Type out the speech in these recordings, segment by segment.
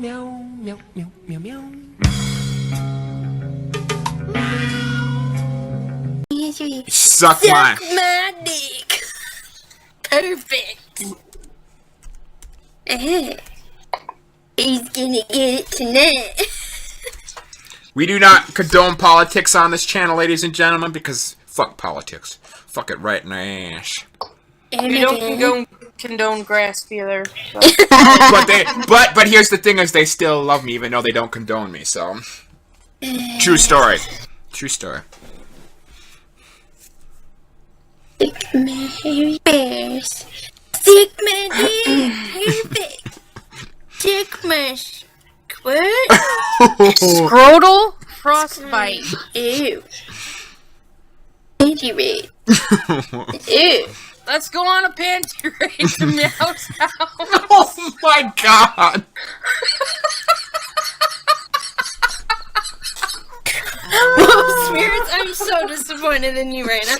meow, meow, meow, meow, meow. Suck my dick. Perfect. He's gonna get it tonight. We do not condone politics on this channel, ladies and gentlemen, because fuck politics. Fuck it right in the ass. We don't condone grass either. So. but here's the thing: is they still love me even though they don't condone me. So, true story. True story. Stick my hairy bears. Stick my hairy bears. Stick my squirt. Scrotal frostbite. Ew. Panty raid. Ew. Let's go on a panty raid to Meow's house. Oh my god! Oh, Spirits, I'm so disappointed in you right now.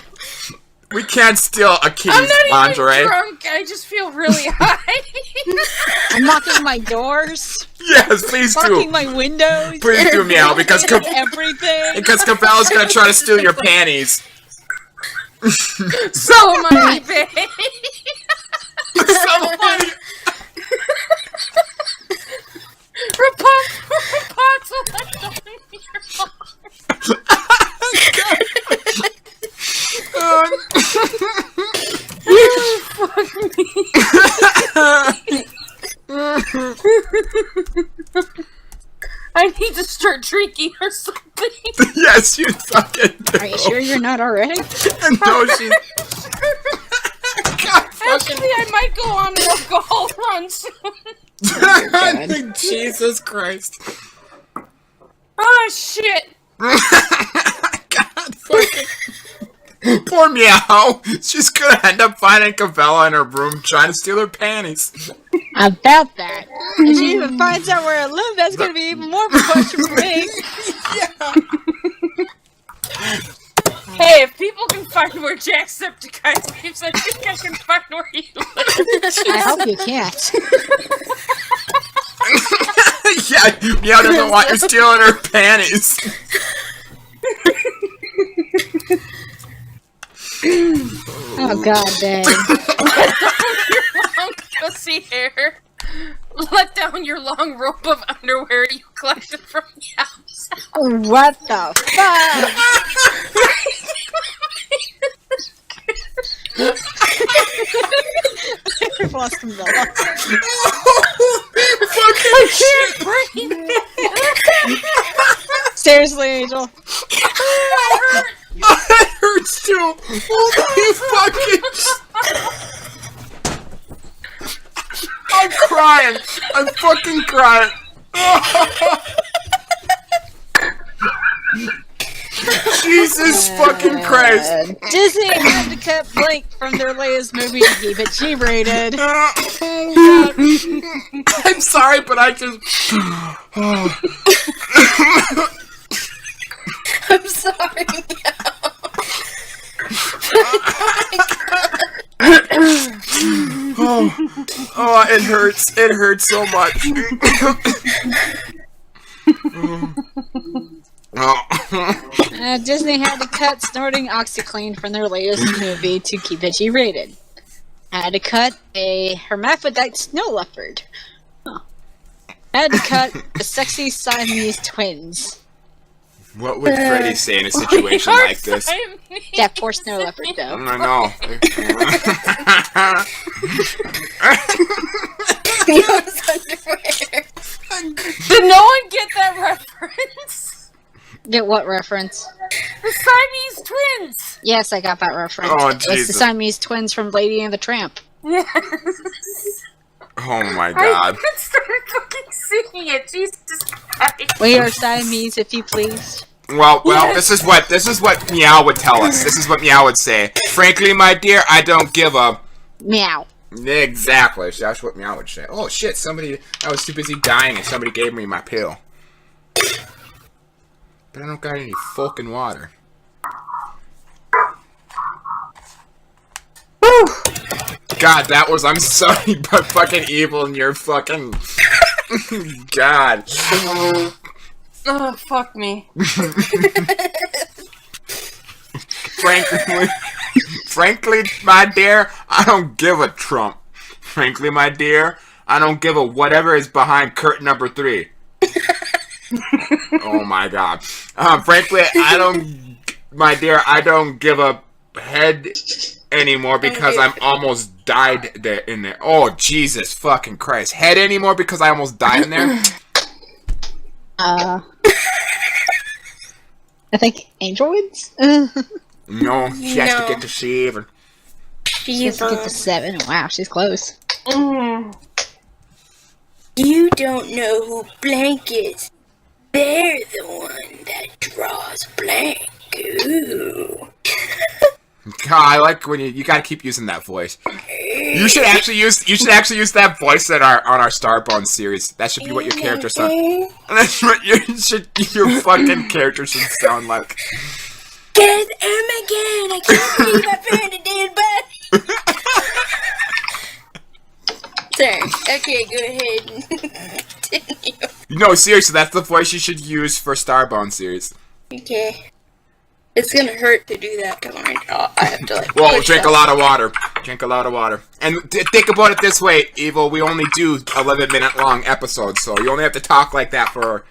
We can't steal a kitty's I'm not lingerie. even drunk. I just feel really high. I'm knocking my doors. Yes, please Locking do. my windows. Please do, Meow, because everything. Cabela's gonna try to steal your panties. So am I, babe. Somebody. Rapunzel left on your I need to start drinking or something. Yes, you fucking do. Are you sure you're not already? No, she. God, Actually, I might go on an alcohol run soon. Jesus Christ. Oh, shit. God fucking. Poor Meow. She's gonna end up finding Cabela in her room trying to steal her panties. About that. If she even finds out where I live, that's gonna be even more of a question for me. Hey, if people can find where Jacksepticeye lives, I think I can find where you live. I hope you can't. Yeah, Meow doesn't want you stealing her panties. Oh god dang. Your long pussy hair. Let down your long rope of underwear you collected from the house. What the fuck? I've lost Convela. I can't breathe. Seriously, Angel. It hurts too. Holy fucking. I'm crying. I'm fucking crying. Jesus fucking Christ. Disney had to cut Blink from their latest movie to keep it G-rated. I'm sorry, but I just. I'm sorry. Oh, it hurts. It hurts so much. Disney had to cut snorting OxyClean from their latest movie to keep it G-rated. Had to cut a hermaphrodite snow leopard. Had to cut the sexy Siamese twins. What would Freddy say in a situation like this? That poor snow leopard, though. I know. Meow's underwear. Did no one get that reference? Get what reference? The Siamese twins. Yes, I got that reference. Oh, It's the Jesus. Siamese twins from Lady and the Tramp. Yes. Oh my I God. started fucking singing it. Jesus Christ. We are Siamese, if you please. Well, this is what Meow would tell us. This is what Meow would say. Frankly, my dear, I don't give a. Meow. Exactly. That's what Meow would say. Oh shit! I was too busy dying, and somebody gave me my pill. But I don't got any fucking water. Woo! God, that was. I'm sorry, but fucking evil, and you're fucking. God. Oh, fuck me. Frankly, my dear, I don't give a Trump. Frankly, my dear, I don't give a whatever is behind curtain number 3. Oh my God. Frankly, my dear, I don't give a head anymore because I'm almost died there in there. Oh, Jesus fucking Christ. Head anymore because I almost died in there? I think Angel wins. No, she has to get to 7. She has to get to 7. Wow, she's close. You don't know who blank is. They're the one that draws blank. Ooh. God, I like when you gotta keep using that voice. You should actually use that voice on our Starbone series. That should be what your character sound. That's what your fucking character should sound like. Guess again. I can't believe I found a dead body. Sorry. Okay, go ahead and continue. No, seriously, that's the voice you should use for Starbone series. Okay. It's gonna hurt to do that because I have to like. Well, drink a lot of water. Drink a lot of water. And think about it this way, Evil. We only do 11-minute long episodes, so you only have to talk like that for.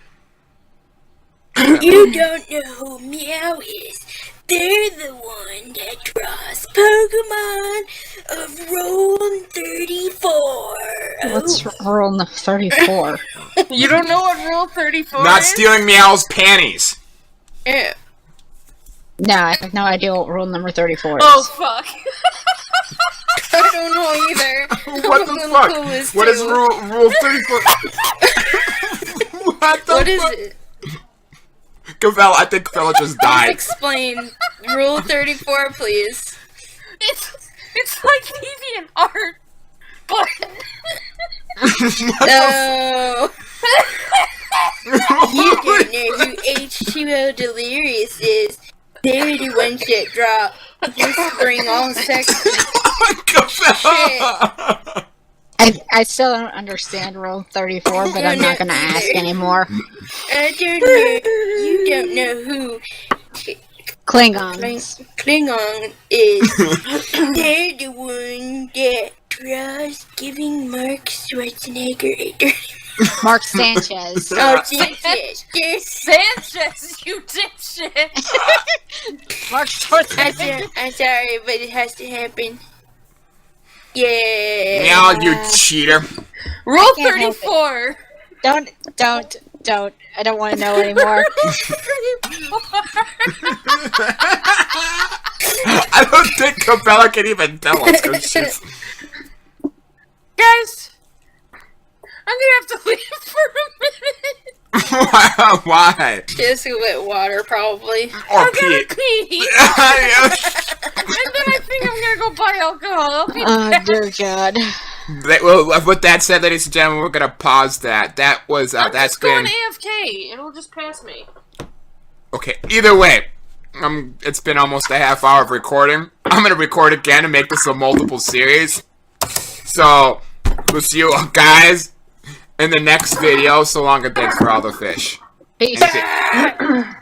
You don't know who Meow is. They're the one that draws Pokemon of Roll 34. What's Rule 34? You don't know what Rule 34 Not is? stealing Meow's panties. Yeah. No, I have no idea what rule number 34 is. Oh, fuck. I don't know either. What the fuck? What is rule 34? What the What is fuck? it? Cavella, I think Cavella just died. Explain. Rule 34, please. It's like deviant art, but... No. You don't know who H2O Delirious is. They're the ones that drop whispering all sexy Cavella! I still don't understand Rule 34, but I'm not gonna ask anymore. I don't know. You don't know who Klingons. Klingon is. They're the one that draws giving Mark Schwarzenegger a dirty. Mark Sanchez. Oh, Sanchez. Sanchez, you dipshit! Mark Schwarzenegger. I'm sorry, but it has to happen. Yeah. Meow, you cheater. Rule can't help 34! Don't. I don't want to know anymore. I don't think Cavella can even tell us. 'Cause she's... Guys, I'm gonna have to leave for a minute. Why? Just with water, probably. Or I'm gonna pee. pee. And then I think I'm gonna go buy alcohol. I'll be Oh, back. dear God. Well, with that said, ladies and gentlemen, we're gonna pause that. That was I'm that's just going been AFK. It'll just pass me. okay. Either way, it's been almost a half hour of recording. I'm gonna record again and make this a multiple series. So we'll see you guys in the next video. So long and thanks for all the fish. Peace. And